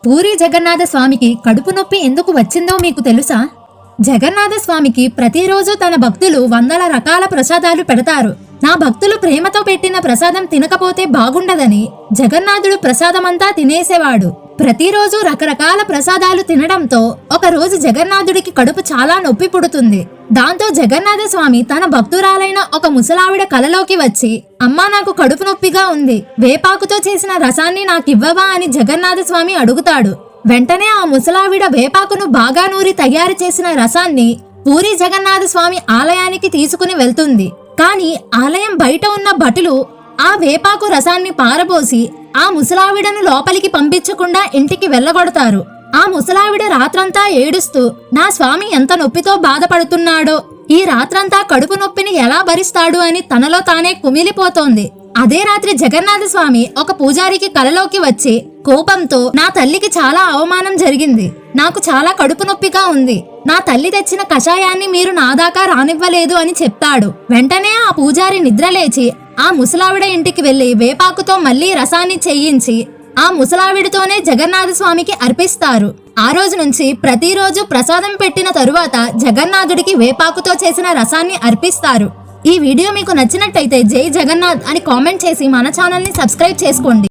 పూరి జగన్నాథ స్వామికి కడుపు నొప్పి ఎందుకు వచ్చిందో మీకు తెలుసా? జగన్నాథ స్వామికి ప్రతిరోజు తన భక్తులు వందల రకాల ప్రసాదాలు పెడతారు. నా భక్తులు ప్రేమతో పెట్టిన ప్రసాదం తినకపోతే బాగుండదని జగన్నాథుడు ప్రసాదమంతా తినేసేవాడు. ప్రతిరోజు రకరకాల ప్రసాదాలు తినడంతో ఒకరోజు జగన్నాథుడికి కడుపు చాలా నొప్పి పుడుతుంది. దాంతో జగన్నాథ స్వామి తన భక్తురాలైన ఒక ముసలావిడ కలలోకి వచ్చి, అమ్మా, నాకు కడుపు నొప్పిగా ఉంది, వేపాకుతో చేసిన రసాన్ని నాకివ్వవా అని జగన్నాథ స్వామి అడుగుతాడు. వెంటనే ఆ ముసలావిడ వేపాకును బాగా నూరి తయారు చేసిన రసాన్ని పూరి జగన్నాథ స్వామి ఆలయానికి తీసుకుని వెళ్తుంది. కానీ ఆలయం బయట ఉన్న భటులు ఆ వేపాకు రసాన్ని పారబోసి ఆ ముసలావిడను లోపలికి పంపించకుండా ఇంటికి వెళ్ళగొడతారు. ఆ ముసలావిడ రాత్రంతా ఏడుస్తూ, నా స్వామి ఎంత నొప్పితో బాధపడుతున్నాడో, ఈ రాత్రంతా కడుపు నొప్పిని ఎలా భరిస్తాడు అని తనలో తానే కుమిలిపోతోంది. అదే రాత్రి జగన్నాథ స్వామి ఒక పూజారికి కలలోకి వచ్చి కోపంతో, నా తల్లికి చాలా అవమానం జరిగింది, నాకు చాలా కడుపు నొప్పిగా ఉంది, నా తల్లి తెచ్చిన కషాయాన్ని మీరు నా దాకా రానివ్వలేదు అని చెప్తాడు. వెంటనే ఆ పూజారి నిద్రలేచి ఆ ముసలావిడ ఇంటికి వెళ్లి వేపాకుతో మళ్లీ రసాన్ని చేయించి ఆ ముసలావిడితోనే జగన్నాథ స్వామికి అర్పిస్తారు. ఆ రోజు నుంచి ప్రతిరోజు ప్రసాదం పెట్టిన తరువాత జగన్నాథుడికి వేపాకుతో చేసిన రసాన్ని అర్పిస్తారు. ఈ వీడియో మీకు నచ్చినట్టయితే జై జగన్నాథ్ అని కామెంట్ చేసి మన ఛానల్ ని సబ్స్క్రైబ్ చేసుకోండి.